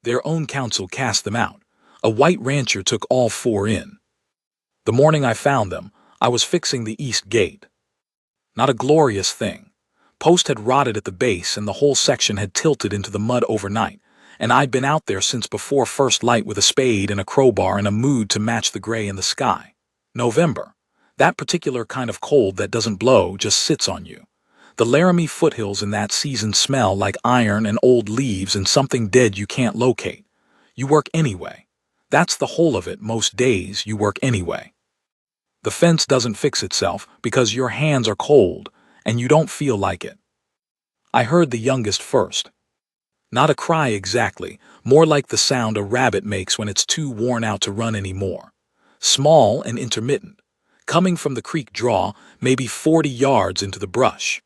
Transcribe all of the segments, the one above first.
Their own council cast them out. A white rancher took all four in. The morning I found them, I was fixing the east gate. Not a glorious thing. Post had rotted at the base and the whole section had tilted into the mud overnight, and I'd been out there since before first light with a spade and a crowbar in a mood to match the gray in the sky. November. That particular kind of cold that doesn't blow, just sits on you. The Laramie foothills in that season smell like iron and old leaves and something dead you can't locate. You work anyway. That's the whole of it. Most days you work anyway. The fence doesn't fix itself because your hands are cold and you don't feel like it. I heard the youngest first. Not a cry exactly, more like the sound a rabbit makes when it's too worn out to run anymore. Small and intermittent, coming from the creek draw, maybe 40 yards into the brush.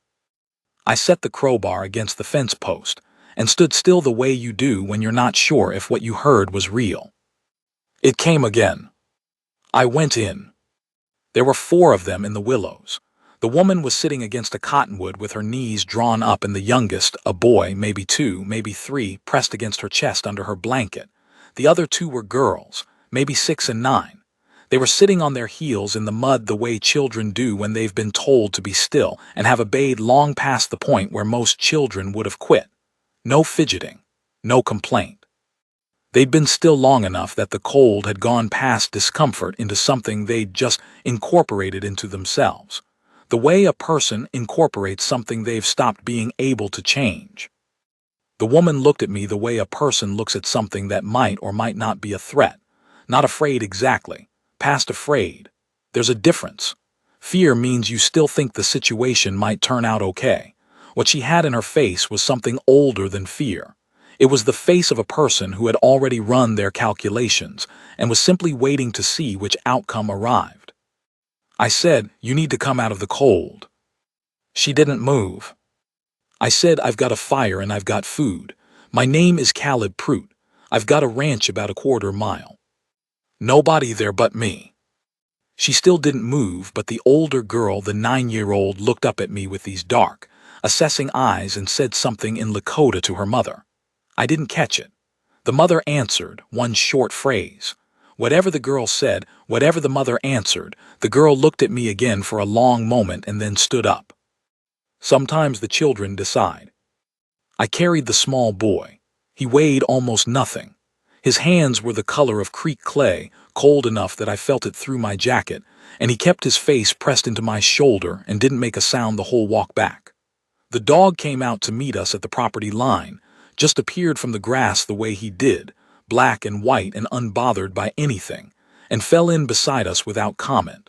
I set the crowbar against the fence post and stood still the way you do when you're not sure if what you heard was real. It came again. I went in. There were 4 of them in the willows. The woman was sitting against a cottonwood with her knees drawn up and the youngest, a boy, maybe 2, maybe 3, pressed against her chest under her blanket. The other 2 were girls, maybe 6 and 9. They were sitting on their heels in the mud the way children do when they've been told to be still and have obeyed long past the point where most children would have quit. No fidgeting, no complaint. They'd been still long enough that the cold had gone past discomfort into something they'd just incorporated into themselves. The way a person incorporates something they've stopped being able to change. The woman looked at me the way a person looks at something that might or might not be a threat. Not afraid exactly. Past afraid. There's a difference. Fear means you still think the situation might turn out okay. What she had in her face was something older than fear. It was the face of a person who had already run their calculations and was simply waiting to see which outcome arrived. I said, "You need to come out of the cold." She didn't move. I said, "I've got a fire and I've got food. My name is Caleb Prout. I've got a ranch about a quarter mile. Nobody there but me." She still didn't move, but the older girl, the 9-year-old, looked up at me with these dark, assessing eyes and said something in Lakota to her mother. I didn't catch it. The mother answered, one short phrase. Whatever the girl said, whatever the mother answered, the girl looked at me again for a long moment and then stood up. Sometimes the children decide. I carried the small boy. He weighed almost nothing. His hands were the color of creek clay, cold enough that I felt it through my jacket, and he kept his face pressed into my shoulder and didn't make a sound the whole walk back. The dog came out to meet us at the property line, just appeared from the grass the way he did, black and white and unbothered by anything, and fell in beside us without comment.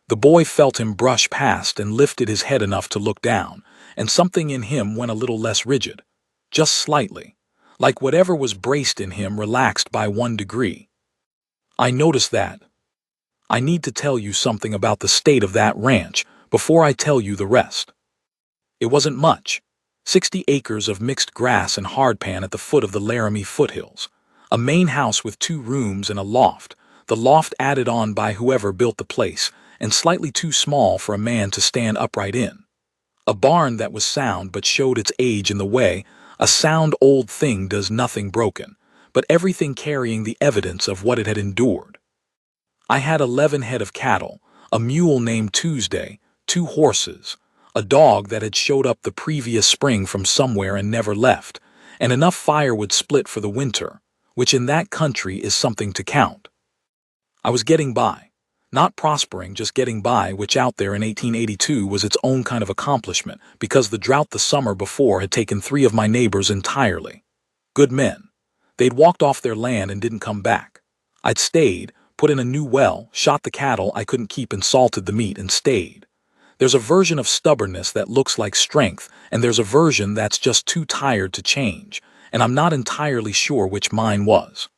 The boy felt him brush past and lifted his head enough to look down, and something in him went a little less rigid, just slightly, like whatever was braced in him relaxed by 1 degree. I noticed that. I need to tell you something about the state of that ranch before I tell you the rest. It wasn't much. 60 acres of mixed grass and hardpan at the foot of the Laramie foothills. A main house with 2 rooms and a loft, the loft added on by whoever built the place, and slightly too small for a man to stand upright in. A barn that was sound but showed its age in the way a sound old thing does nothing broken, but everything carrying the evidence of what it had endured. I had 11 head of cattle, a mule named Tuesday, 2 horses, a dog that had showed up the previous spring from somewhere and never left, and enough firewood split for the winter, which in that country is something to count. I was getting by. Not prospering, just getting by, which out there in 1882 was its own kind of accomplishment, because the drought the summer before had taken 3 of my neighbors entirely. Good men. They'd walked off their land and didn't come back. I'd stayed, put in a new well, shot the cattle I couldn't keep and salted the meat and stayed. There's a version of stubbornness that looks like strength, and there's a version that's just too tired to change, and I'm not entirely sure which mine was.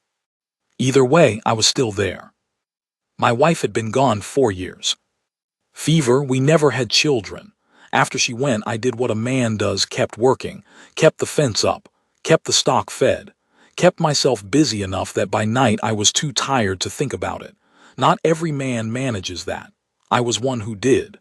Either way, I was still there. My wife had been gone 4 years. Fever, we never had children. After she went, I did what a man does, kept working, kept the fence up, kept the stock fed, kept myself busy enough that by night I was too tired to think about it. Not every man manages that. I was one who did.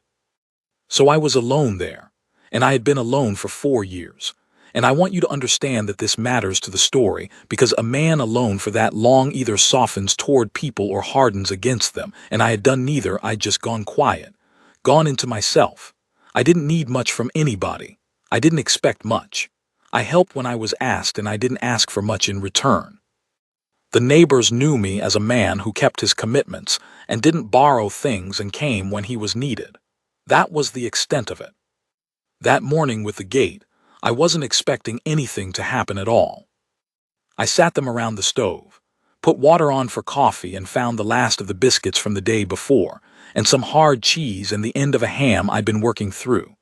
So I was alone there, and I had been alone for 4 years. And I want you to understand that this matters to the story, because a man alone for that long either softens toward people or hardens against them, and I had done neither. I'd just gone quiet, gone into myself. I didn't need much from anybody. I didn't expect much. I helped when I was asked, and I didn't ask for much in return. The neighbors knew me as a man who kept his commitments and didn't borrow things and came when he was needed. That was the extent of it. That morning with the gate, I wasn't expecting anything to happen at all. I sat them around the stove, put water on for coffee, and found the last of the biscuits from the day before, and some hard cheese and the end of a ham I'd been working through.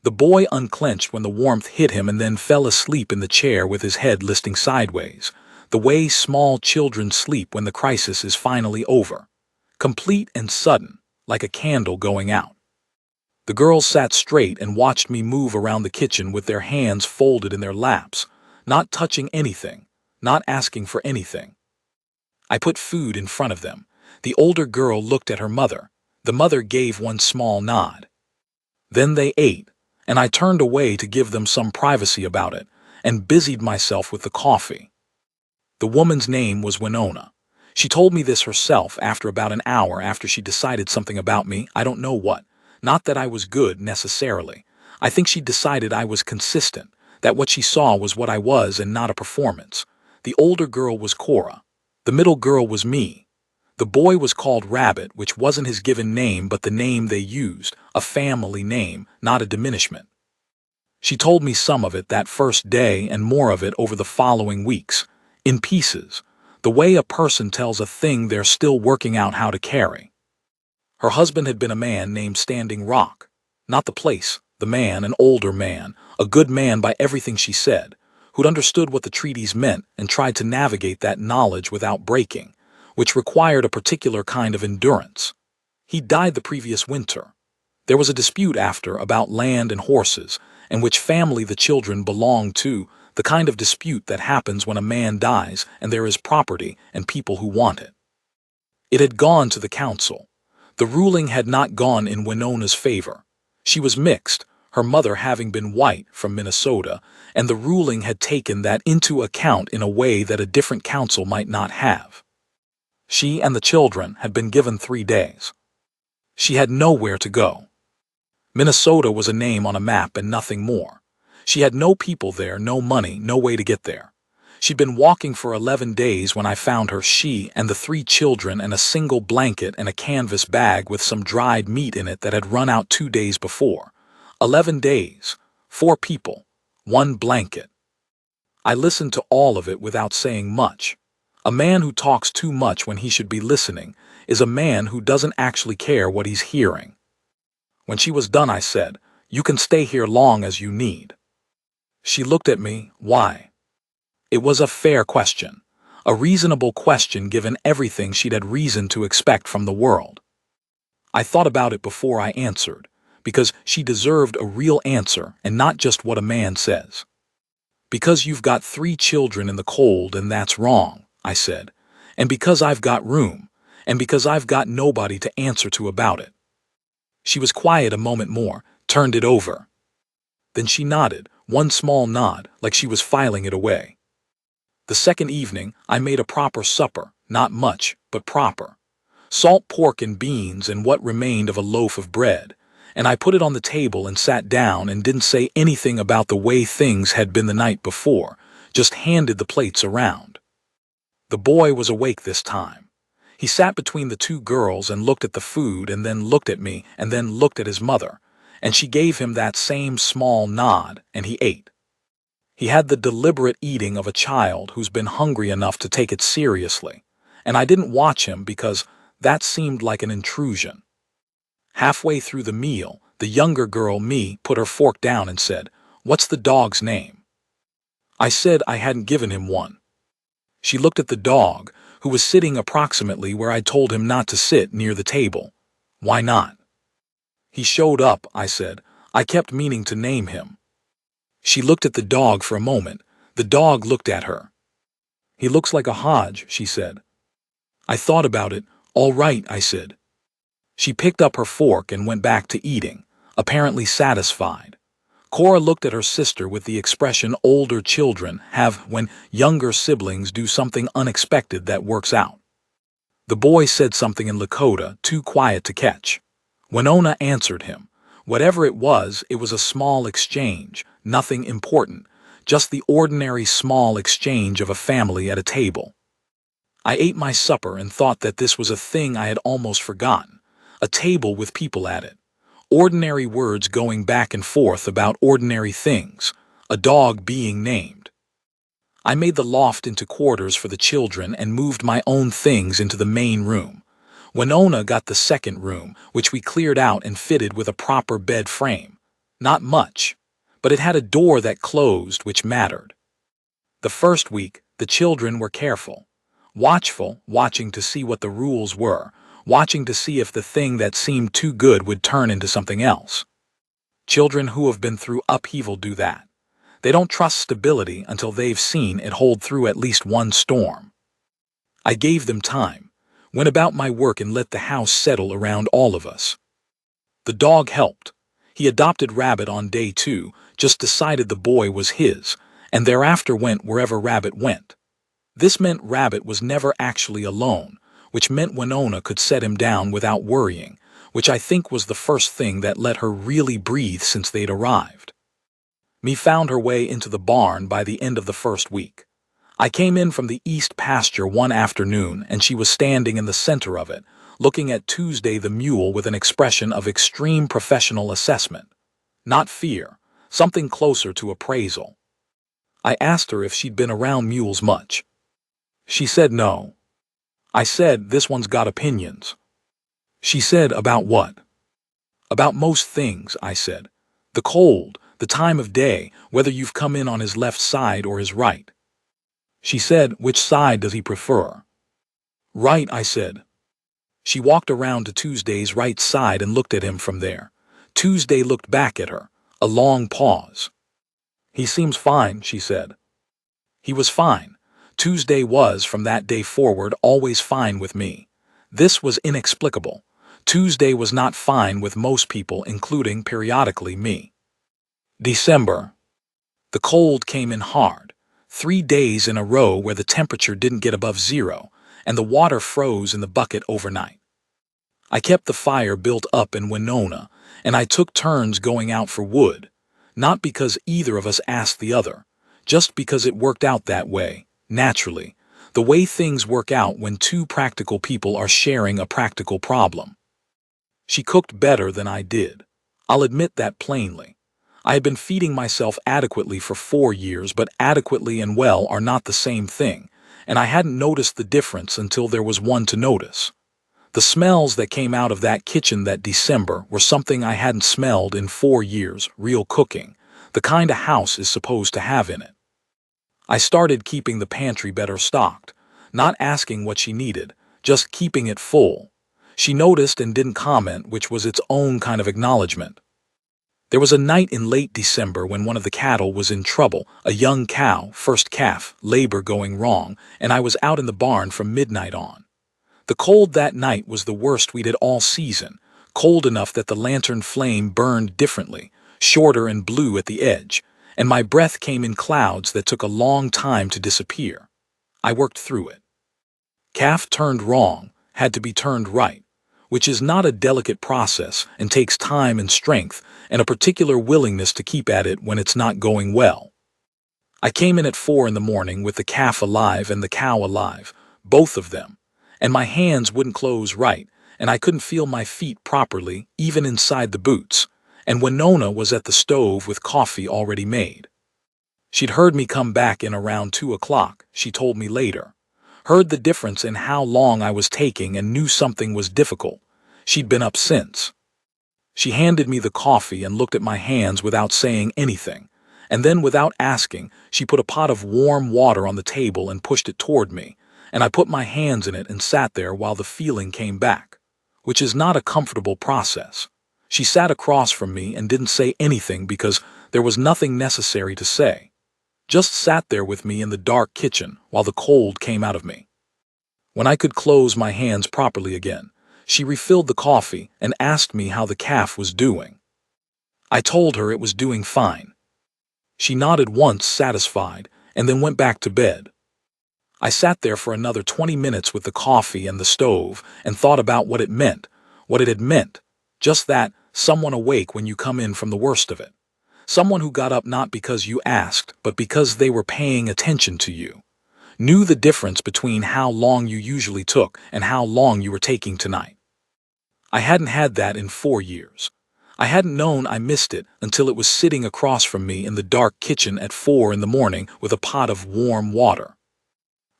The boy unclenched when the warmth hit him and then fell asleep in the chair with his head listing sideways, the way small children sleep when the crisis is finally over, complete and sudden, like a candle going out. The girls sat straight and watched me move around the kitchen with their hands folded in their laps, not touching anything, not asking for anything. I put food in front of them. The older girl looked at her mother. The mother gave one small nod. Then they ate, and I turned away to give them some privacy about it, and busied myself with the coffee. The woman's name was Winona. She told me this herself after about an hour after she decided something about me, I don't know what. Not that I was good, necessarily. I think she decided I was consistent, that what she saw was what I was and not a performance. The older girl was Cora. The middle girl was me. The boy was called Rabbit, which wasn't his given name but the name they used, a family name, not a diminishment. She told me some of it that first day and more of it over the following weeks, in pieces, the way a person tells a thing they're still working out how to carry. Her husband had been a man named Standing Rock. Not the place, the man, an older man, a good man by everything she said, who'd understood what the treaties meant and tried to navigate that knowledge without breaking, which required a particular kind of endurance. He died the previous winter. There was a dispute after about land and horses, and which family the children belonged to, the kind of dispute that happens when a man dies and there is property and people who want it. It had gone to the council. The ruling had not gone in Winona's favor. She was mixed, her mother having been white from Minnesota, and the ruling had taken that into account in a way that a different council might not have. She and the children had been given 3 days. She had nowhere to go. Minnesota was a name on a map and nothing more. She had no people there, no money, no way to get there. She'd been walking for 11 days when I found her, she and the 3 children, and a single blanket and a canvas bag with some dried meat in it that had run out 2 days before. 11 days, 4 people, 1 blanket. I listened to all of it without saying much. A man who talks too much when he should be listening is a man who doesn't actually care what he's hearing. When she was done, I said, "You can stay here long as you need." She looked at me. Why? It was a fair question, a reasonable question given everything she'd had reason to expect from the world. I thought about it before I answered, because she deserved a real answer and not just what a man says. "Because you've got 3 children in the cold and that's wrong," I said, "and because I've got room, and because I've got nobody to answer to about it." She was quiet a moment more, turned it over. Then she nodded, one small nod, like she was filing it away. The second evening, I made a proper supper, not much, but proper. Salt pork and beans and what remained of a loaf of bread, and I put it on the table and sat down and didn't say anything about the way things had been the night before, just handed the plates around. The boy was awake this time. He sat between the 2 girls and looked at the food and then looked at me and then looked at his mother, and she gave him that same small nod, and he ate. He had the deliberate eating of a child who's been hungry enough to take it seriously, and I didn't watch him because that seemed like an intrusion. Halfway through the meal, the younger girl, me, put her fork down and said, "What's the dog's name?" I said I hadn't given him one. She looked at the dog, who was sitting approximately where I told him not to sit, near the table. "Why not?" "He showed up," I said. "I kept meaning to name him." She looked at the dog for a moment. The dog looked at her. "He looks like a Hodge," she said. I thought about it. "All right," I said. She picked up her fork and went back to eating, apparently satisfied. Cora looked at her sister with the expression older children have when younger siblings do something unexpected that works out. The boy said something in Lakota, too quiet to catch. Winona answered him. Whatever it was a small exchange, nothing important, just the ordinary small exchange of a family at a table. I ate my supper and thought that this was a thing I had almost forgotten, a table with people at it. Ordinary words going back and forth about ordinary things, a dog being named. I made the loft into quarters for the children and moved my own things into the main room. Winona got the second room, which we cleared out and fitted with a proper bed frame. Not much, but it had a door that closed, which mattered. The first week, the children were careful, watchful, watching to see what the rules were, watching to see if the thing that seemed too good would turn into something else. Children who have been through upheaval do that. They don't trust stability until they've seen it hold through at least one storm. I gave them time, went about my work and let the house settle around all of us. The dog helped. He adopted Rabbit on day 2, just decided the boy was his, and thereafter went wherever Rabbit went. This meant Rabbit was never actually alone, which meant Winona could set him down without worrying, which I think was the first thing that let her really breathe since they'd arrived. Me found her way into the barn by the end of the first week. I came in from the east pasture one afternoon and she was standing in the center of it, looking at Tuesday the mule with an expression of extreme professional assessment. Not fear, something closer to appraisal. I asked her if she'd been around mules much. She said no. I said, this one's got opinions. She said, about what? About most things, I said. The cold, the time of day, whether you've come in on his left side or his right. She said, which side does he prefer? Right, I said. She walked around to Tuesday's right side and looked at him from there. Tuesday looked back at her, a long pause. He seems fine, she said. He was fine. Tuesday was, from that day forward, always fine with me. This was inexplicable. Tuesday was not fine with most people, including, periodically, me. December. The cold came in hard. 3 days in a row where the temperature didn't get above 0, and the water froze in the bucket overnight. I kept the fire built up in Winona, and I took turns going out for wood, not because either of us asked the other, just because it worked out that way, naturally, the way things work out when two practical people are sharing a practical problem. She cooked better than I did. I'll admit that plainly. I had been feeding myself adequately for 4 years, but adequately and well are not the same thing, and I hadn't noticed the difference until there was one to notice. The smells that came out of that kitchen that December were something I hadn't smelled in 4 years, real cooking, the kind a house is supposed to have in it. I started keeping the pantry better stocked, not asking what she needed, just keeping it full. She noticed and didn't comment, which was its own kind of acknowledgement. There was a night in late December when one of the cattle was in trouble, a young cow, first calf, labor going wrong, and I was out in the barn from midnight on. The cold that night was the worst we'd had all season, cold enough that the lantern flame burned differently, shorter and blue at the edge, and my breath came in clouds that took a long time to disappear. I worked through it. Calf turned wrong, had to be turned right, which is not a delicate process and takes time and strength and a particular willingness to keep at it when it's not going well. I came in at 4 in the morning with the calf alive and the cow alive, both of them, and my hands wouldn't close right, and I couldn't feel my feet properly, even inside the boots, and Winona was at the stove with coffee already made. She'd heard me come back in around 2 o'clock, she told me later. Heard the difference in how long I was taking and knew something was difficult. She'd been up since. She handed me the coffee and looked at my hands without saying anything, and then without asking, she put a pot of warm water on the table and pushed it toward me, and I put my hands in it and sat there while the feeling came back, which is not a comfortable process. She sat across from me and didn't say anything because there was nothing necessary to say. Just sat there with me in the dark kitchen while the cold came out of me. When I could close my hands properly again, she refilled the coffee and asked me how the calf was doing. I told her it was doing fine. She nodded once, satisfied, and then went back to bed. I sat there for another 20 minutes with the coffee and the stove and thought about what it meant, what it had meant. Just that, someone awake when you come in from the worst of it. Someone who got up not because you asked, but because they were paying attention to you. Knew the difference between how long you usually took and how long you were taking tonight. I hadn't had that in 4 years. I hadn't known I missed it until it was sitting across from me in the dark kitchen at 4 in the morning with a pot of warm water.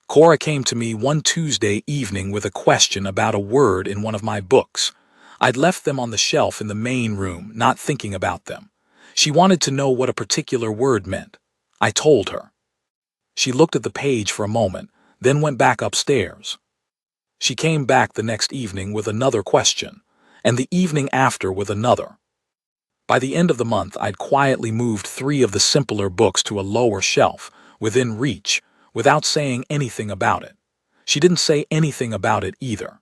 Cora came to me one Tuesday evening with a question about a word in one of my books. I'd left them on the shelf in the main room, not thinking about them. She wanted to know what a particular word meant. I told her. She looked at the page for a moment, then went back upstairs. She came back the next evening with another question, and the evening after with another. By the end of the month, I'd quietly moved 3 of the simpler books to a lower shelf, within reach, without saying anything about it. She didn't say anything about it either.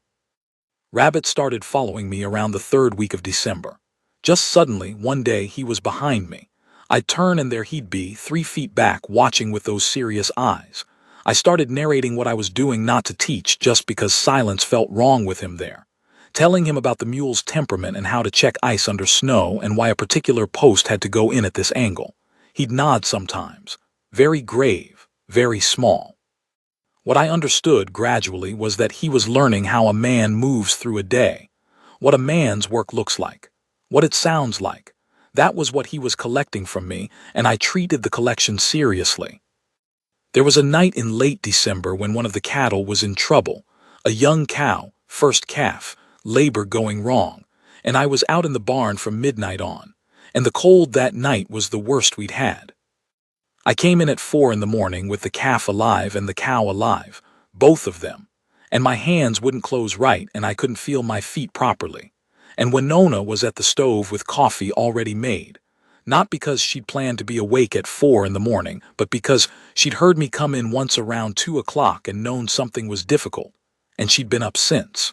Rabbit started following me around the 3rd week of December. Just suddenly, one day, he was behind me. I'd turn and there he'd be, 3 feet back, watching with those serious eyes. I started narrating what I was doing, not to teach, just because silence felt wrong with him there. Telling him about the mule's temperament and how to check ice under snow and why a particular post had to go in at this angle. He'd nod sometimes. Very grave, very small. What I understood gradually was that he was learning how a man moves through a day. What a man's work looks like. What it sounds like. That was what he was collecting from me, and I treated the collection seriously. There was a night in late December when one of the cattle was in trouble. A young cow, first calf, labor going wrong, and I was out in the barn from midnight on, and the cold that night was the worst we'd had. I came in at 4 in the morning with the calf alive and the cow alive, both of them, and my hands wouldn't close right and I couldn't feel my feet properly. And Winona was at the stove with coffee already made, not because she'd planned to be awake at 4 in the morning, but because she'd heard me come in once around 2 o'clock and known something was difficult, and she'd been up since.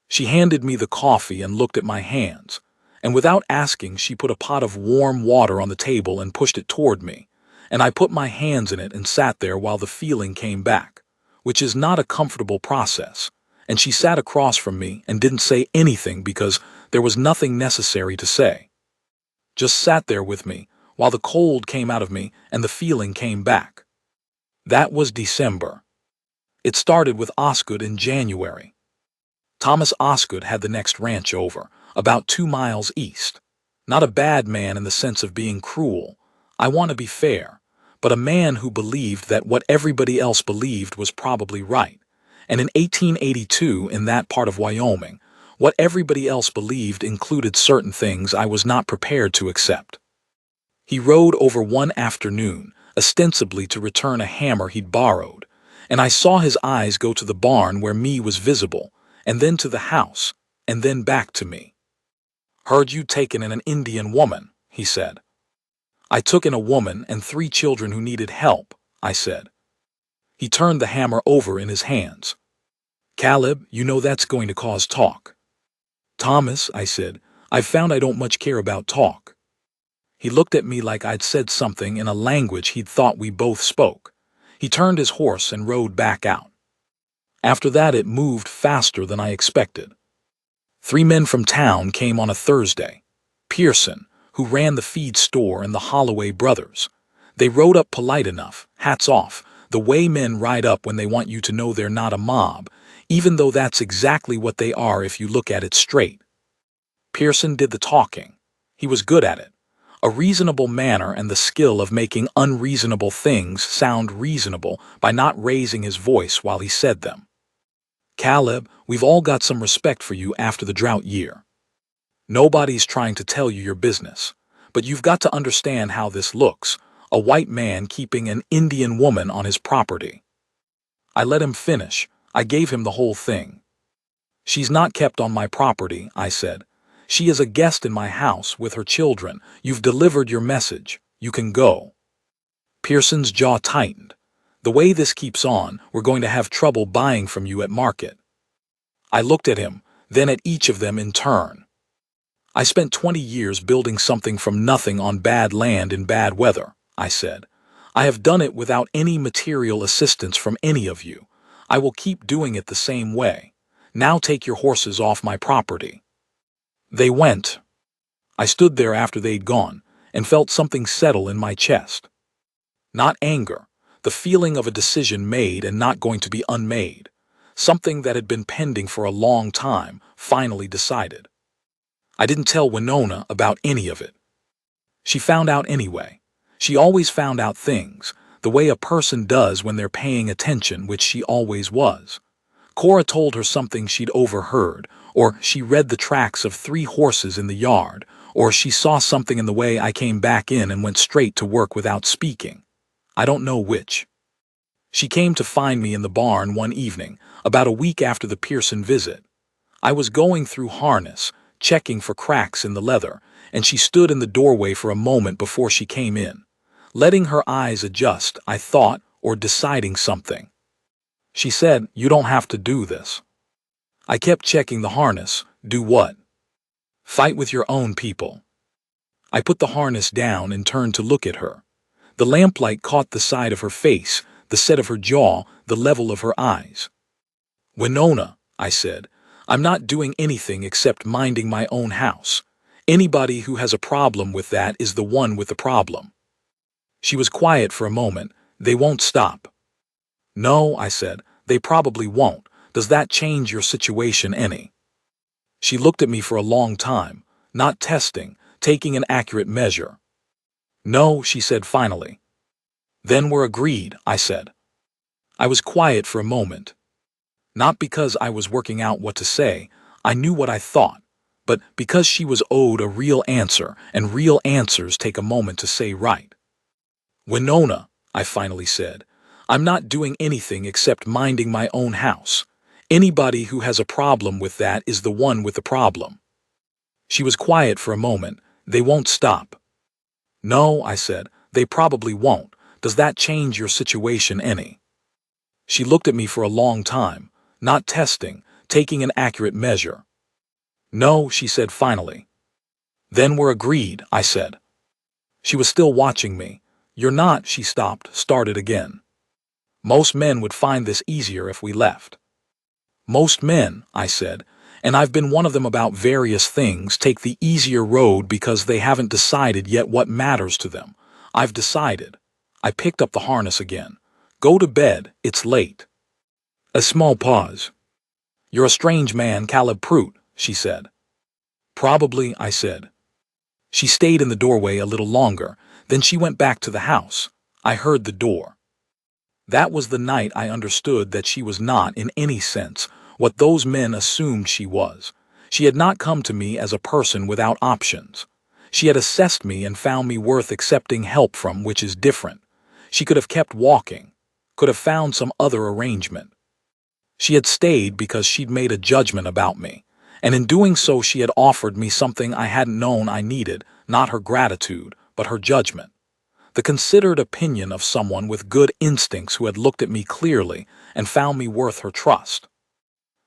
She handed me the coffee and looked at my hands, and without asking she put a pot of warm water on the table and pushed it toward me, and I put my hands in it and sat there while the feeling came back, which is not a comfortable process, and she sat across from me and didn't say anything because there was nothing necessary to say. Just sat there with me while the cold came out of me and the feeling came back. That was December. It started with Osgood in January. Thomas Osgood had the next ranch over, about 2 miles east. Not a bad man in the sense of being cruel. I want to be fair. But a man who believed that what everybody else believed was probably right. And in 1882, in that part of Wyoming, what everybody else believed included certain things I was not prepared to accept. He rode over one afternoon, ostensibly to return a hammer he'd borrowed, and I saw his eyes go to the barn where me was visible, and then to the house, and then back to me. "Heard you taken in an Indian woman," he said. "I took in a woman and 3 children who needed help," I said. He turned the hammer over in his hands. "Caleb, you know that's going to cause talk." "Thomas," I said, "I've found I don't much care about talk." He looked at me like I'd said something in a language he'd thought we both spoke. He turned his horse and rode back out. After that it moved faster than I expected. 3 men from town came on a Thursday. Pearson, who ran the feed store, and the Holloway brothers. They rode up polite enough, hats off, the way men ride up when they want you to know they're not a mob, even though that's exactly what they are if you look at it straight. Pearson did the talking. He was good at it. A reasonable manner and the skill of making unreasonable things sound reasonable by not raising his voice while he said them. "Caleb, we've all got some respect for you after the drought year. Nobody's trying to tell you your business, but you've got to understand how this looks, a white man keeping an Indian woman on his property." I let him finish. I gave him the whole thing. "She's not kept on my property," I said. "She is a guest in my house with her children. You've delivered your message. You can go." Pearson's jaw tightened. "The way this keeps on, we're going to have trouble buying from you at market." I looked at him, then at each of them in turn. I spent 20 years building something from nothing on bad land in bad weather, I said. I have done it without any material assistance from any of you. I will keep doing it the same way. Now take your horses off my property. They went. I stood there after they'd gone and felt something settle in my chest. Not anger, the feeling of a decision made and not going to be unmade. Something that had been pending for a long time, finally decided. I didn't tell Winona about any of it. She found out anyway. She always found out things, the way a person does when they're paying attention, which she always was. Cora told her something she'd overheard, or she read the tracks of 3 horses in the yard, or she saw something in the way I came back in and went straight to work without speaking. I don't know which. She came to find me in the barn one evening, about a week after the Pearson visit. I was going through harness, checking for cracks in the leather, and she stood in the doorway for a moment before she came in, letting her eyes adjust, I thought, or deciding something. She said, "You don't have to do this." I kept checking the harness. Do what? Fight with your own people. I put the harness down and turned to look at her. The lamplight caught the side of her face, the set of her jaw, the level of her eyes. "Winona," I said, "I'm not doing anything except minding my own house. Anybody who has a problem with that is the one with the problem." She was quiet for a moment. "They won't stop." "No," I said, "they probably won't. Does that change your situation any?" She looked at me for a long time, not testing, taking an accurate measure. "No," she said finally. "Then we're agreed," I said. I was quiet for a moment. Not because I was working out what to say, I knew what I thought, but because she was owed a real answer, and real answers take a moment to say right. "Winona," I finally said, "I'm not doing anything except minding my own house. Anybody who has a problem with that is the one with the problem." She was quiet for a moment. "They won't stop." "No," I said, "they probably won't. Does that change your situation any?" She looked at me for a long time, not testing, taking an accurate measure. "No," she said finally. "Then we're agreed," I said. She was still watching me. "You're not," she stopped, started again. "Most men would find this easier if we left." "Most men," I said, "and I've been one of them about various things, take the easier road because they haven't decided yet what matters to them. I've decided." I picked up the harness again. "Go to bed, it's late." A small pause. "You're a strange man, Caleb Prout," she said. "Probably," I said. She stayed in the doorway a little longer, then she went back to the house. I heard the door. That was the night I understood that she was not, in any sense, what those men assumed she was. She had not come to me as a person without options. She had assessed me and found me worth accepting help from, which is different. She could have kept walking, could have found some other arrangement. She had stayed because she'd made a judgment about me, and in doing so she had offered me something I hadn't known I needed, not her gratitude, but her judgment. The considered opinion of someone with good instincts who had looked at me clearly and found me worth her trust.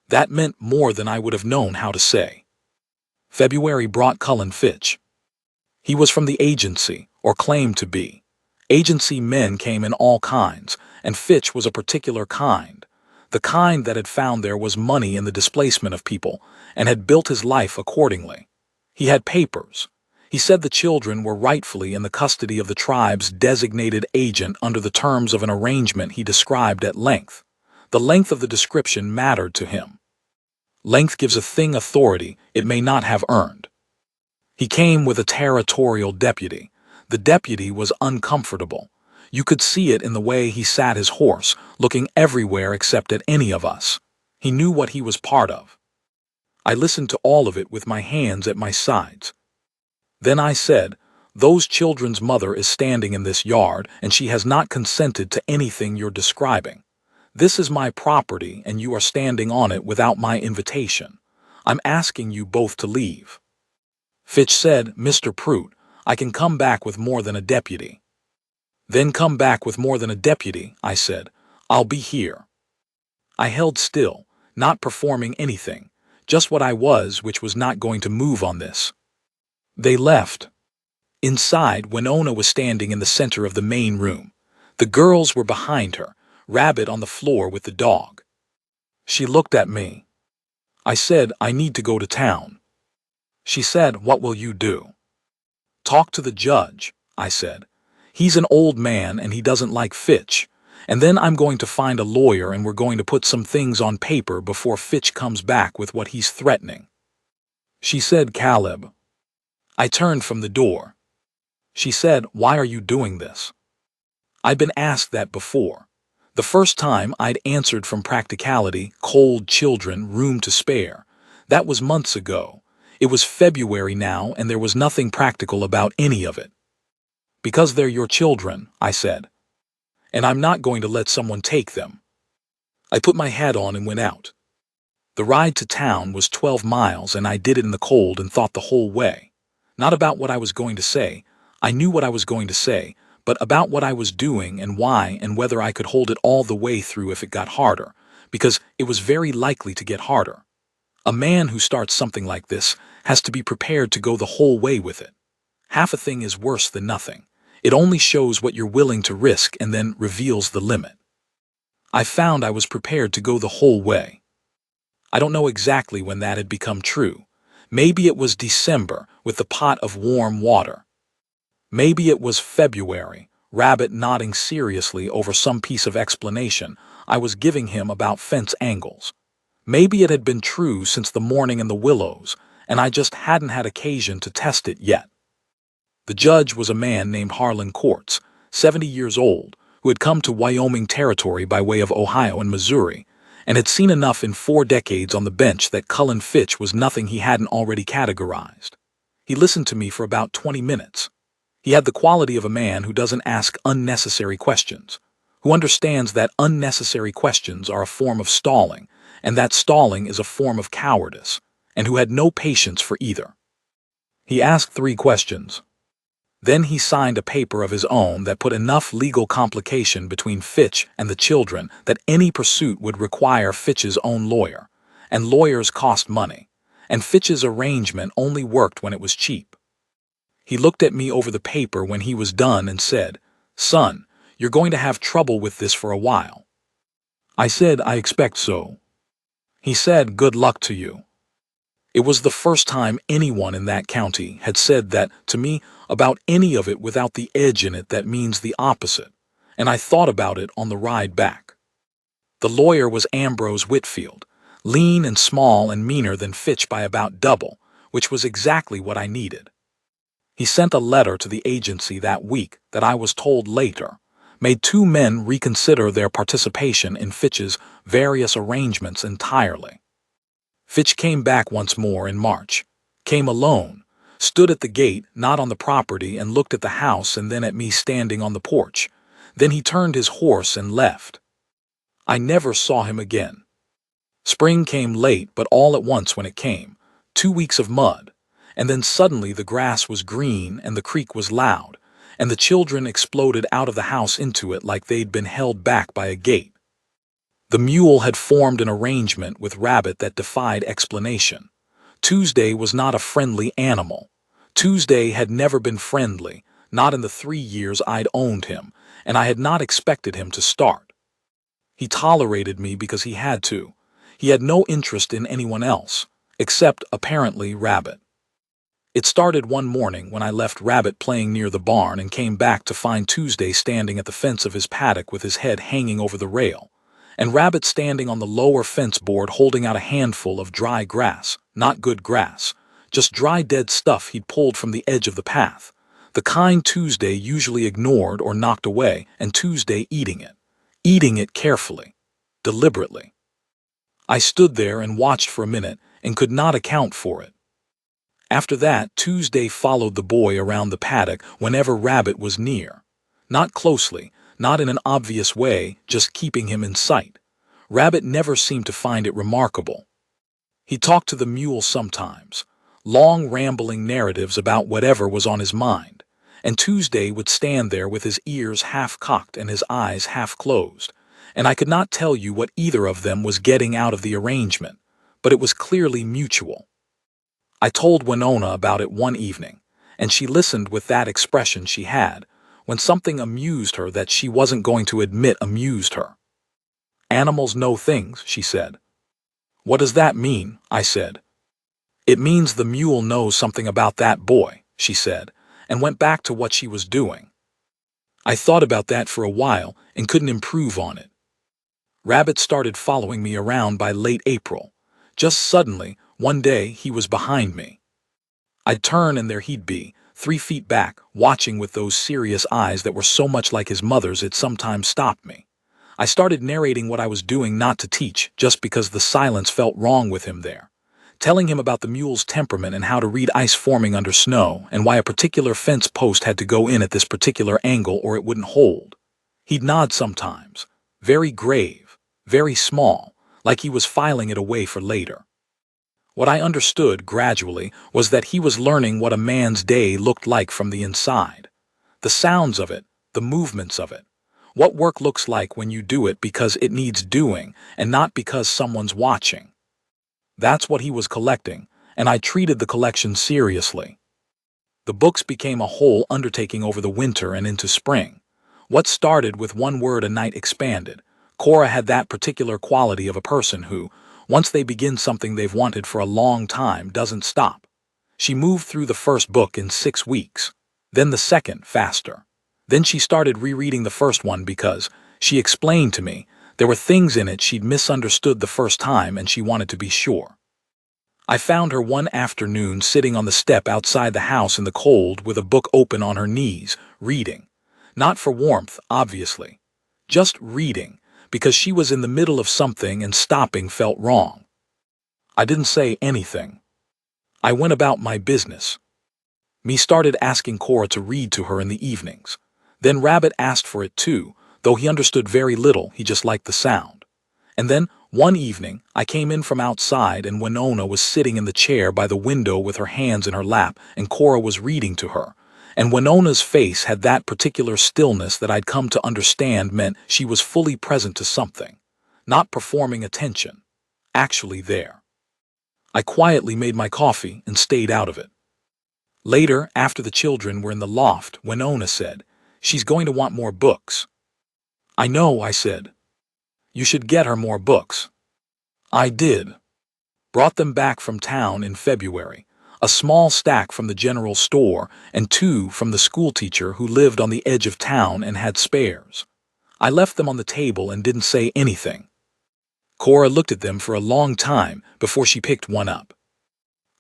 That meant more than I would have known how to say. February brought Cullen Fitch. He was from the agency, or claimed to be. Agency men came in all kinds, and Fitch was a particular kind. The kind that had found there was money in the displacement of people, and had built his life accordingly. He had papers. He said the children were rightfully in the custody of the tribe's designated agent under the terms of an arrangement he described at length. The length of the description mattered to him. Length gives a thing authority it may not have earned. He came with a territorial deputy. The deputy was uncomfortable. You could see it in the way he sat his horse, looking everywhere except at any of us. He knew what he was part of. I listened to all of it with my hands at my sides. Then I said, "Those children's mother is standing in this yard, and she has not consented to anything you're describing. This is my property, and you are standing on it without my invitation. I'm asking you both to leave." Fitch said, "Mr. Prout, I can come back with more than a deputy." "Then come back with more than a deputy," I said. "I'll be here." I held still, not performing anything, just what I was, which was not going to move on this. They left. Inside, Winona was standing in the center of the main room. The girls were behind her, Rabbit on the floor with the dog. She looked at me. I said, I need to go to town. She said, what will you do? Talk to the judge, I said. He's an old man and he doesn't like Fitch. And then I'm going to find a lawyer and we're going to put some things on paper before Fitch comes back with what he's threatening. She said, Caleb. I turned from the door. She said, why are you doing this? I'd been asked that before. The first time I'd answered from practicality, cold children, room to spare. That was months ago. It was February now and there was nothing practical about any of it. Because they're your children, I said. And I'm not going to let someone take them. I put my hat on and went out. The ride to town was 12 miles and I did it in the cold and thought the whole way. Not about what I was going to say. I knew what I was going to say, but about what I was doing and why and whether I could hold it all the way through if it got harder, because it was very likely to get harder. A man who starts something like this has to be prepared to go the whole way with it. Half a thing is worse than nothing. It only shows what you're willing to risk and then reveals the limit. I found I was prepared to go the whole way. I don't know exactly when that had become true. Maybe it was December with the pot of warm water. Maybe it was February, Rabbit nodding seriously over some piece of explanation I was giving him about fence angles. Maybe it had been true since the morning in the willows, and I just hadn't had occasion to test it yet. The judge was a man named Harlan Courts, 70 years old, who had come to Wyoming Territory by way of Ohio and Missouri, and had seen enough in 4 decades on the bench that Cullen Fitch was nothing he hadn't already categorized. He listened to me for about 20 minutes. He had the quality of a man who doesn't ask unnecessary questions, who understands that unnecessary questions are a form of stalling, and that stalling is a form of cowardice, and who had no patience for either. He asked 3 questions. Then he signed a paper of his own that put enough legal complication between Fitch and the children that any pursuit would require Fitch's own lawyer, and lawyers cost money, and Fitch's arrangement only worked when it was cheap. He looked at me over the paper when he was done and said, "Son, you're going to have trouble with this for a while." I said, "I expect so." He said, "Good luck to you." It was the first time anyone in that county had said that to me about any of it without the edge in it that means the opposite, and I thought about it on the ride back. The lawyer was Ambrose Whitfield, lean and small and meaner than Fitch by about double, which was exactly what I needed. He sent a letter to the agency that week that I was told later made 2 men reconsider their participation in Fitch's various arrangements entirely. Fitch came back once more in March, came alone, stood at the gate, not on the property, and looked at the house and then at me standing on the porch. Then he turned his horse and left. I never saw him again. Spring came late, but all at once when it came, 2 weeks of mud, and then suddenly the grass was green and the creek was loud, and the children exploded out of the house into it like they'd been held back by a gate. The mule had formed an arrangement with Rabbit that defied explanation. Tuesday was not a friendly animal. Tuesday had never been friendly, not in the 3 years I'd owned him, and I had not expected him to start. He tolerated me because he had to. He had no interest in anyone else, except, apparently, Rabbit. It started one morning when I left Rabbit playing near the barn and came back to find Tuesday standing at the fence of his paddock with his head hanging over the rail, and Rabbit standing on the lower fence board holding out a handful of dry grass, not good grass, just dry dead stuff he'd pulled from the edge of the path, the kind Tuesday usually ignored or knocked away, and Tuesday eating it carefully, deliberately. I stood there and watched for a minute and could not account for it. After that, Tuesday followed the boy around the paddock whenever Rabbit was near. Not closely, not in an obvious way, just keeping him in sight. Rabbit never seemed to find it remarkable. He talked to the mule sometimes, long rambling narratives about whatever was on his mind, and Tuesday would stand there with his ears half cocked and his eyes half closed, and I could not tell you what either of them was getting out of the arrangement, but it was clearly mutual. I told Winona about it one evening, and she listened with that expression she had when something amused her that she wasn't going to admit amused her. Animals know things, she said. What does that mean? I said. It means the mule knows something about that boy, she said, and went back to what she was doing. I thought about that for a while and couldn't improve on it. Rabbit started following me around by late April. Just suddenly, one day, he was behind me. I'd turn and there he'd be, 3 feet back, watching with those serious eyes that were so much like his mother's it sometimes stopped me. I started narrating what I was doing not to teach, just because the silence felt wrong with him there. Telling him about the mule's temperament and how to read ice forming under snow and why a particular fence post had to go in at this particular angle or it wouldn't hold. He'd nod sometimes, very grave, very small, like he was filing it away for later. What I understood gradually was that he was learning what a man's day looked like from the inside. The sounds of it, the movements of it. What work looks like when you do it because it needs doing and not because someone's watching. That's what he was collecting, and I treated the collection seriously. The books became a whole undertaking over the winter and into spring. What started with one word a night expanded. Cora had that particular quality of a person who, once they begin something they've wanted for a long time, doesn't stop. She moved through the first book in 6 weeks, then the second faster. Then she started rereading the first one because, she explained to me, there were things in it she'd misunderstood the first time and she wanted to be sure. I found her one afternoon sitting on the step outside the house in the cold with a book open on her knees, reading. Not for warmth, obviously. Just reading, because she was in the middle of something and stopping felt wrong. I didn't say anything. I went about my business. Me started asking Cora to read to her in the evenings. Then Rabbit asked for it too, though he understood very little, he just liked the sound. And then, one evening, I came in from outside and Winona was sitting in the chair by the window with her hands in her lap and Cora was reading to her. And Winona's face had that particular stillness that I'd come to understand meant she was fully present to something. Not performing attention. Actually there. I quietly made my coffee and stayed out of it. Later, after the children were in the loft, Winona said, "She's going to want more books." "I know," I said. "You should get her more books." I did. Brought them back from town in February. A small stack from the general store and 2 from the schoolteacher who lived on the edge of town and had spares. I left them on the table and didn't say anything. Cora looked at them for a long time before she picked one up.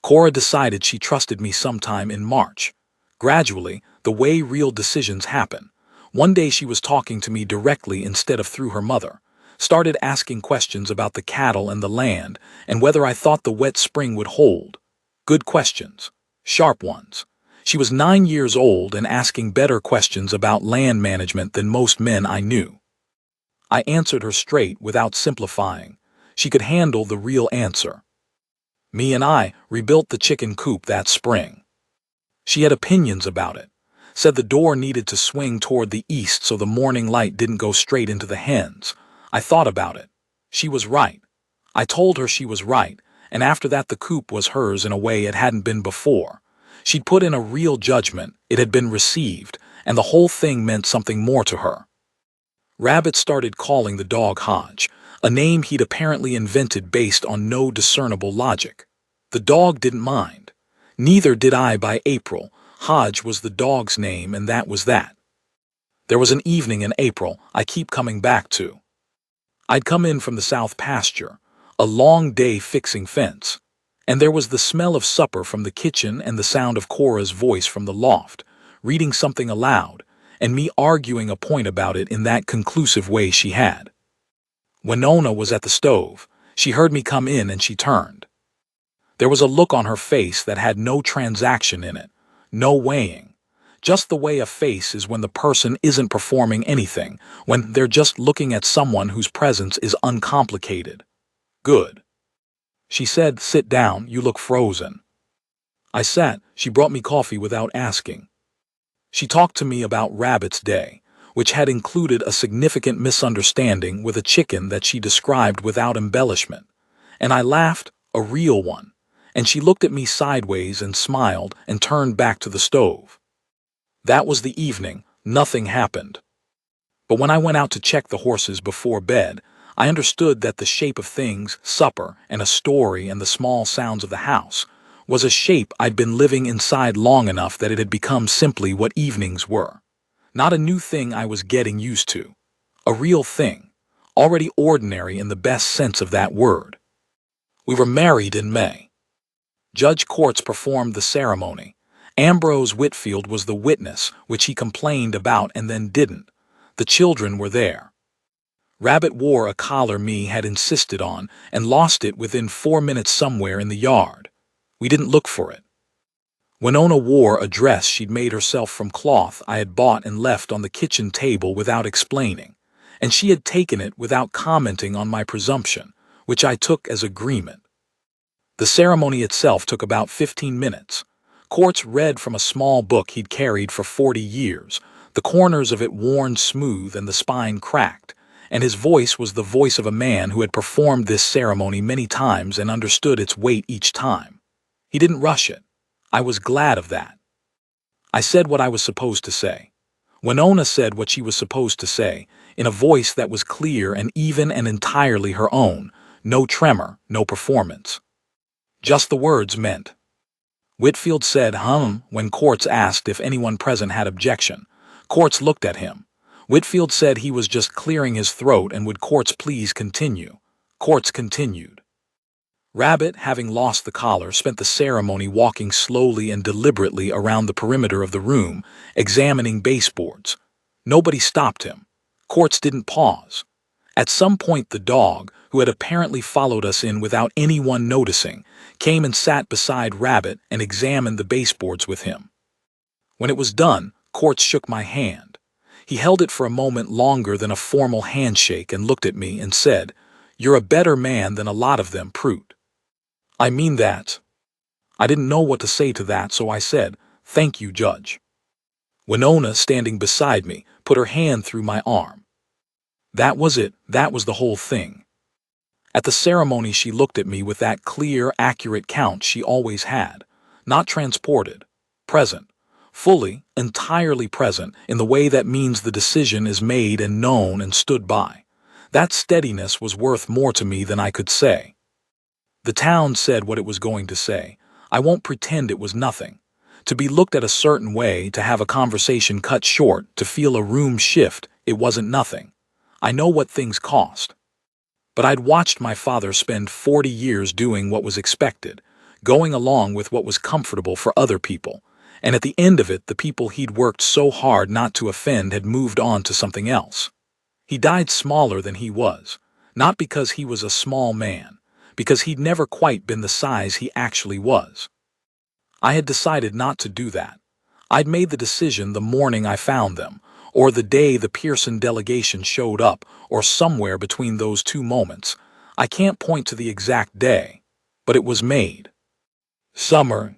Cora decided she trusted me sometime in March. Gradually, the way real decisions happen. One day she was talking to me directly instead of through her mother. Started asking questions about the cattle and the land and whether I thought the wet spring would hold. Good questions. Sharp ones. She was 9 years old and asking better questions about land management than most men I knew. I answered her straight without simplifying. She could handle the real answer. Me and I rebuilt the chicken coop that spring. She had opinions about it. Said the door needed to swing toward the east so the morning light didn't go straight into the hens. I thought about it. She was right. I told her she was right, and after that the coop was hers in a way it hadn't been before. She'd put in a real judgment, it had been received, and the whole thing meant something more to her. Rabbit started calling the dog Hodge, a name he'd apparently invented based on no discernible logic. The dog didn't mind. Neither did I by April. Hodge was the dog's name and that was that. There was an evening in April I keep coming back to. I'd come in from the south pasture, a long day fixing fence, and there was the smell of supper from the kitchen and the sound of Cora's voice from the loft, reading something aloud, and me arguing a point about it in that conclusive way she had. Winona was at the stove. She heard me come in and she turned. There was a look on her face that had no transaction in it, no weighing. Just the way a face is when the person isn't performing anything, when they're just looking at someone whose presence is uncomplicated. Good. She said, "Sit down, you look frozen." I sat. She brought me coffee without asking. She talked to me about Rabbit's day, which had included a significant misunderstanding with a chicken that she described without embellishment. And I laughed, a real one. and she looked at me sideways and smiled and turned back to the stove. That was the evening. Nothing happened. But when I went out to check the horses before bed, I understood that the shape of things, supper and a story and the small sounds of the house, was a shape I'd been living inside long enough that it had become simply what evenings were. Not a new thing I was getting used to. A real thing, already ordinary in the best sense of that word. We were married in May. Judge Courts performed the ceremony. Ambrose Whitfield was the witness, which he complained about and then didn't. The children were there. Rabbit wore a collar me had insisted on and lost it within 4 minutes somewhere in the yard. We didn't look for it. Winona wore a dress she'd made herself from cloth I had bought and left on the kitchen table without explaining, and she had taken it without commenting on my presumption, which I took as agreement. The ceremony itself took about 15 minutes. Courts read from a small book he'd carried for 40 years, the corners of it worn smooth and the spine cracked, and his voice was the voice of a man who had performed this ceremony many times and understood its weight each time. He didn't rush it. I was glad of that. I said what I was supposed to say. Winona said what she was supposed to say, in a voice that was clear and even and entirely her own, no tremor, no performance. Just the words meant. Whitfield said, when Courts asked if anyone present had objection. Courts looked at him. Whitfield said he was just clearing his throat and would Courts please continue. Courts continued. Rabbit, having lost the collar, spent the ceremony walking slowly and deliberately around the perimeter of the room, examining baseboards. Nobody stopped him. Courts didn't pause. At some point the dog, who had apparently followed us in without anyone noticing, came and sat beside Rabbit and examined the baseboards with him. When it was done, Courts shook my hand. He held it for a moment longer than a formal handshake and looked at me and said, "You're a better man than a lot of them, Prout." "I mean that." I didn't know what to say to that, so I said, "Thank you, Judge." Winona, standing beside me, put her hand through my arm. That was it. That was the whole thing. At the ceremony she looked at me with that clear, accurate count she always had, not transported, present, fully, entirely present in the way that means the decision is made and known and stood by. That steadiness was worth more to me than I could say. The town said what it was going to say. I won't pretend it was nothing. To be looked at a certain way, to have a conversation cut short, to feel a room shift, it wasn't nothing. I know what things cost. But I'd watched my father spend 40 years doing what was expected, going along with what was comfortable for other people, and at the end of it the people he'd worked so hard not to offend had moved on to something else. He died smaller than he was, not because he was a small man, because he'd never quite been the size he actually was. I had decided not to do that. I'd made the decision the morning I found them, or the day the Pearson delegation showed up, or somewhere between those two moments. I can't point to the exact day, but it was made. Summer.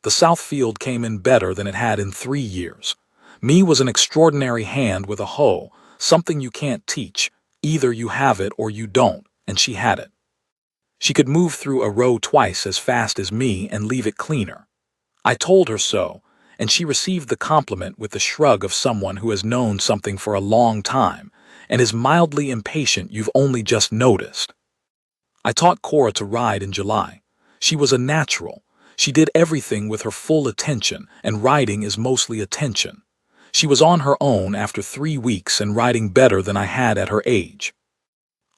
The South Field came in better than it had in 3 years. Me was an extraordinary hand with a hoe, something you can't teach. Either you have it or you don't, and she had it. She could move through a row twice as fast as me and leave it cleaner. I told her so, and she received the compliment with the shrug of someone who has known something for a long time and is mildly impatient you've only just noticed. I taught Cora to ride in July. She was a natural. She did everything with her full attention, and riding is mostly attention. She was on her own after 3 weeks and riding better than I had at her age.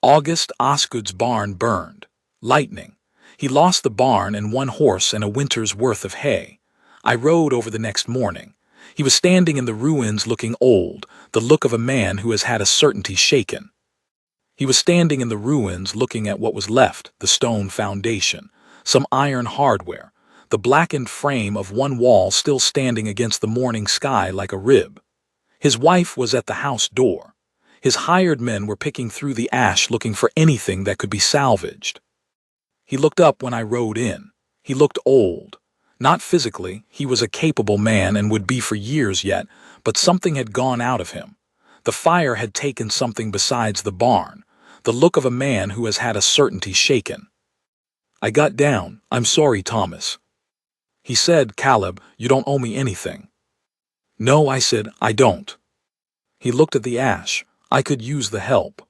August, Osgood's barn burned. Lightning. He lost the barn and 1 horse and a winter's worth of hay. I rode over the next morning. He was standing in the ruins looking old, the look of a man who has had a certainty shaken. He was standing in the ruins looking at what was left, the stone foundation, some iron hardware, the blackened frame of one wall still standing against the morning sky like a rib. His wife was at the house door. His hired men were picking through the ash looking for anything that could be salvaged. He looked up when I rode in. He looked old. Not physically, he was a capable man and would be for years yet, but something had gone out of him. The fire had taken something besides the barn, the look of a man who has had a certainty shaken. I got down. I'm sorry, Thomas. He said, Caleb, you don't owe me anything. No, I said, I don't. He looked at the ash. I could use the help.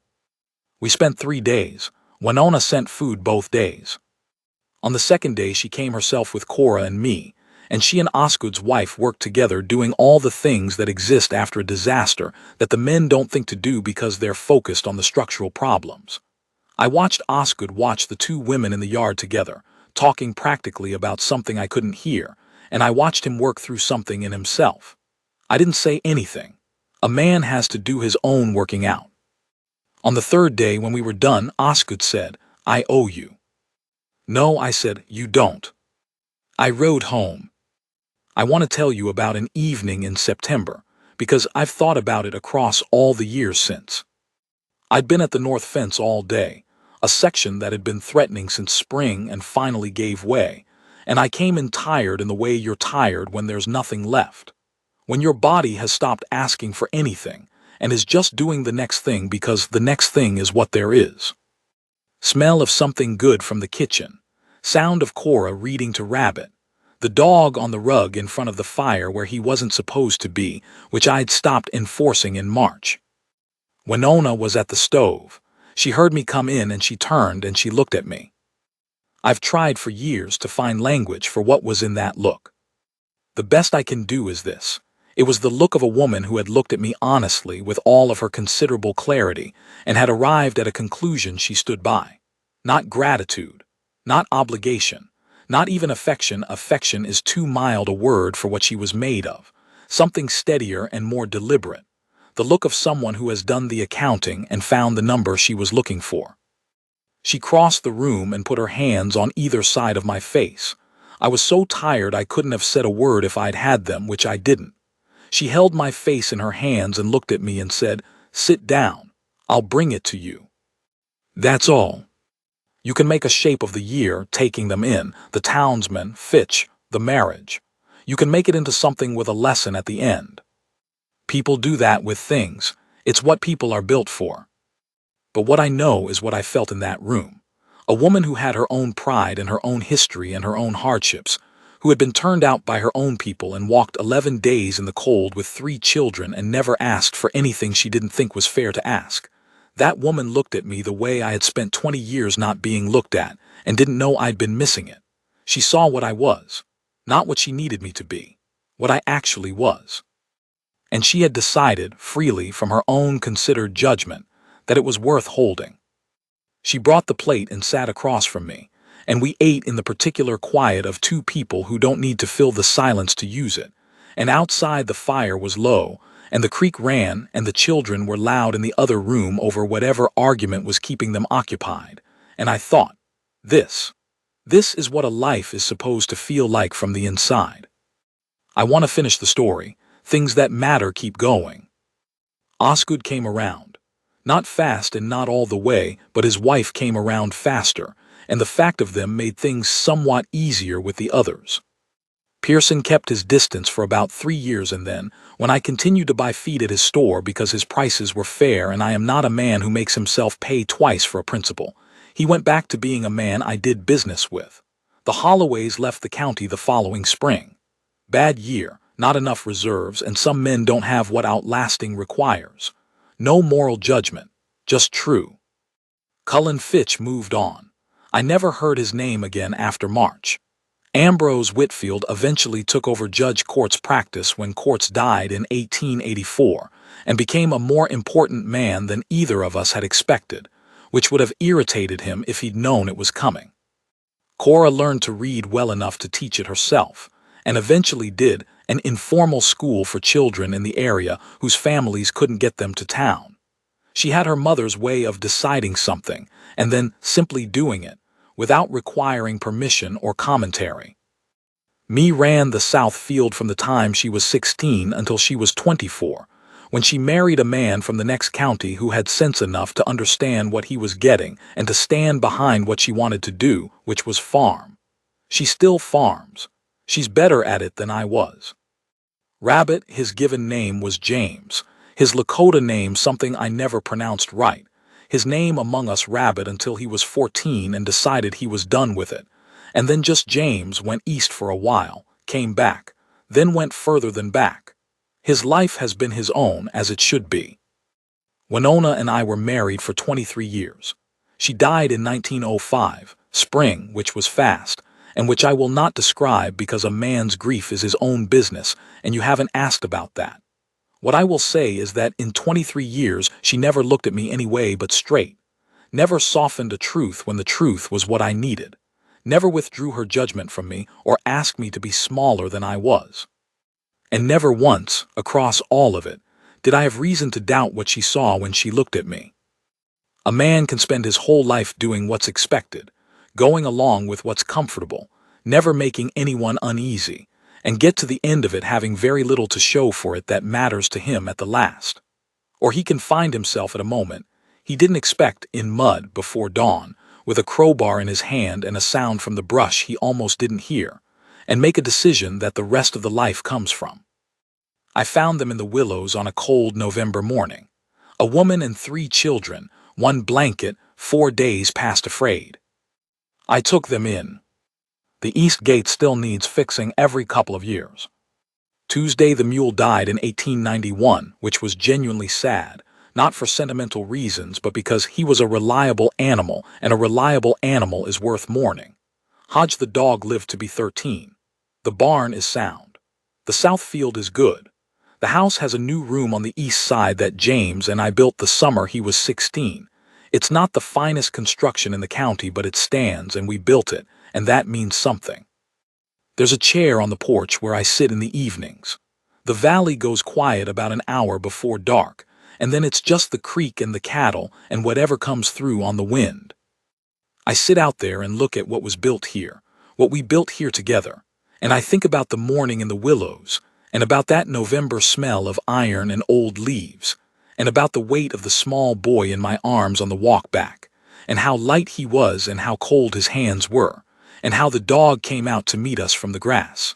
We spent 3 days. Winona sent food both days. On the second day she came herself with Cora and me, and she and Osgood's wife worked together doing all the things that exist after a disaster that the men don't think to do because they're focused on the structural problems. I watched Osgood watch the 2 women in the yard together, talking practically about something I couldn't hear, and I watched him work through something in himself. I didn't say anything. A man has to do his own working out. On the 3rd day when we were done, Osgood said, I owe you. No, I said, you don't. I rode home. I want to tell you about an evening in September, because I've thought about it across all the years since. I'd been at the north fence all day, a section that had been threatening since spring and finally gave way, and I came in tired in the way you're tired when there's nothing left. When your body has stopped asking for anything and is just doing the next thing because the next thing is what there is. Smell of something good from the kitchen, sound of Cora reading to Rabbit, the dog on the rug in front of the fire where he wasn't supposed to be, which I'd stopped enforcing in March. Winona was at the stove. She heard me come in and she turned and she looked at me. I've tried for years to find language for what was in that look. The best I can do is this. It was the look of a woman who had looked at me honestly with all of her considerable clarity and had arrived at a conclusion she stood by. Not gratitude, not obligation, not even affection. Affection is too mild a word for what she was made of. Something steadier and more deliberate. The look of someone who has done the accounting and found the number she was looking for. She crossed the room and put her hands on either side of my face. I was so tired I couldn't have said a word if I'd had them, which I didn't. She held my face in her hands and looked at me and said, sit down. I'll bring it to you. That's all. You can make a shape of the year, taking them in, the townsman, Fitch, the marriage. You can make it into something with a lesson at the end. People do that with things. It's what people are built for. But what I know is what I felt in that room. A woman who had her own pride and her own history and her own hardships, who had been turned out by her own people and walked 11 days in the cold with 3 children and never asked for anything she didn't think was fair to ask. That woman looked at me the way I had spent 20 years not being looked at and didn't know I'd been missing it. She saw what I was, not what she needed me to be, what I actually was. And she had decided, freely from her own considered judgment, that it was worth holding. She brought the plate and sat across from me, and we ate in the particular quiet of 2 people who don't need to fill the silence to use it, and outside the fire was low, and the creek ran, and the children were loud in the other room over whatever argument was keeping them occupied, and I thought, this is what a life is supposed to feel like from the inside. I want to finish the story. Things that matter keep going. Osgood came around. Not fast and not all the way, but his wife came around faster, and the fact of them made things somewhat easier with the others. Pearson kept his distance for about 3 years, and then, when I continued to buy feed at his store because his prices were fair and I am not a man who makes himself pay twice for a principle, he went back to being a man I did business with. The Holloways left the county the following spring. Bad year, not enough reserves, and some men don't have what outlasting requires. No moral judgment, just true. Cullen Fitch moved on. I never heard his name again after March. Ambrose Whitfield eventually took over Judge Court's practice when Courts died in 1884 and became a more important man than either of us had expected, which would have irritated him if he'd known it was coming. Cora learned to read well enough to teach it herself, and eventually did an informal school for children in the area whose families couldn't get them to town. She had her mother's way of deciding something and then simply doing it, without requiring permission or commentary. Me ran the South Field from the time she was 16 until she was 24, when she married a man from the next county who had sense enough to understand what he was getting and to stand behind what she wanted to do, which was farm. She still farms. She's better at it than I was. Rabbit, his given name was James, his Lakota name something I never pronounced right. his name among us Rabbit until he was 14 and decided he was done with it. And then just James went east for a while, came back, then went further than back. His life has been his own, as it should be. Winona and I were married for 23 years. She died in 1905, spring, which was fast, and which I will not describe because a man's grief is his own business, and you haven't asked about that. What I will say is that in 23 years she never looked at me any way but straight, never softened a truth when the truth was what I needed, never withdrew her judgment from me or asked me to be smaller than I was. And never once, across all of it, did I have reason to doubt what she saw when she looked at me. A man can spend his whole life doing what's expected, going along with what's comfortable, never making anyone uneasy, and get to the end of it having very little to show for it that matters to him at the last. Or he can find himself at a moment he didn't expect in mud before dawn, with a crowbar in his hand and a sound from the brush he almost didn't hear, and make a decision that the rest of the life comes from. I found them in the willows on a cold November morning. A woman and 3 children, 1 blanket, 4 days past afraid. I took them in. The east gate still needs fixing every couple of years. Tuesday the mule died in 1891, which was genuinely sad, not for sentimental reasons but because he was a reliable animal, and a reliable animal is worth mourning. Hodge the dog lived to be 13. The barn is sound. The south field is good. The house has a new room on the east side that James and I built the summer he was 16. It's not the finest construction in the county, but it stands and we built it, and that means something. There's a chair on the porch where I sit in the evenings. The valley goes quiet about an hour before dark, and then it's just the creek and the cattle and whatever comes through on the wind. I sit out there and look at what was built here, what we built here together, and I think about the morning in the willows, and about that November smell of iron and old leaves, and about the weight of the small boy in my arms on the walk back, and how light he was and how cold his hands were, and how the dog came out to meet us from the grass.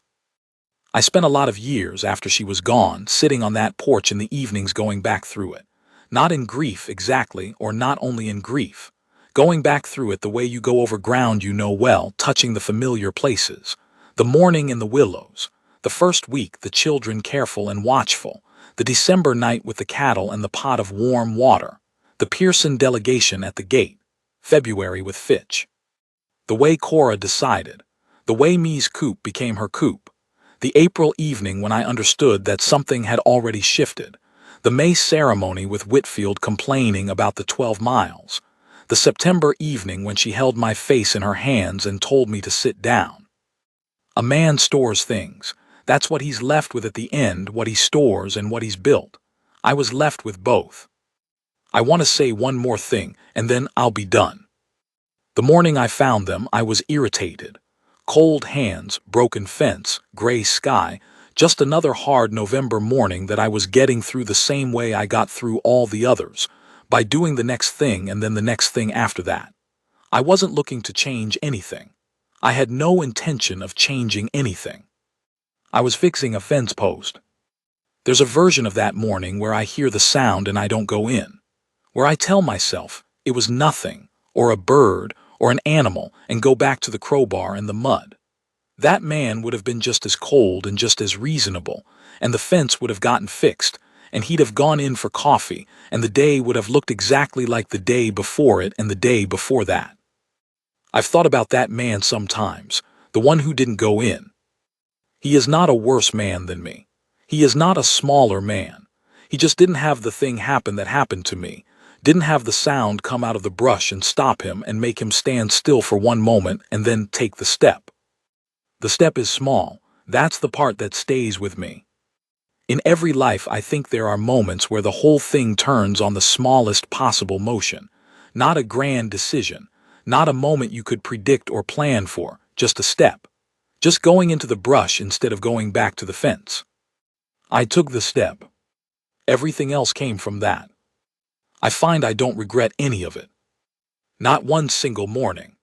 I spent a lot of years after she was gone sitting on that porch in the evenings going back through it, not in grief exactly, or not only in grief, going back through it the way you go over ground you know well, touching the familiar places, the morning in the willows, the first week the children careful and watchful, the December night with the cattle and the pot of warm water, the Pearson delegation at the gate, February with Fitch. The way Cora decided, the way Me's coop became her coop, the April evening when I understood that something had already shifted, the May ceremony with Whitfield complaining about the 12 miles, the September evening when she held my face in her hands and told me to sit down. A man stores things. That's what he's left with at the end, what he stores and what he's built. I was left with both. I want to say one more thing, and then I'll be done. The morning I found them, I was irritated. Cold hands, broken fence, gray sky, just another hard November morning that I was getting through the same way I got through all the others, by doing the next thing and then the next thing after that. I wasn't looking to change anything. I had no intention of changing anything. I was fixing a fence post. There's a version of that morning where I hear the sound and I don't go in, where I tell myself it was nothing, or a bird, or an animal, and go back to the crowbar and the mud. That man would have been just as cold and just as reasonable, and the fence would have gotten fixed, and he'd have gone in for coffee, and the day would have looked exactly like the day before it and the day before that. I've thought about that man sometimes, the one who didn't go in. He is not a worse man than me. He is not a smaller man. He just didn't have the thing happen that happened to me, didn't have the sound come out of the brush and stop him and make him stand still for one moment and then take the step. The step is small. That's the part that stays with me. In every life I think there are moments where the whole thing turns on the smallest possible motion, not a grand decision, not a moment you could predict or plan for, just a step. Just going into the brush instead of going back to the fence. I took the step. Everything else came from that. I find I don't regret any of it. Not one single morning.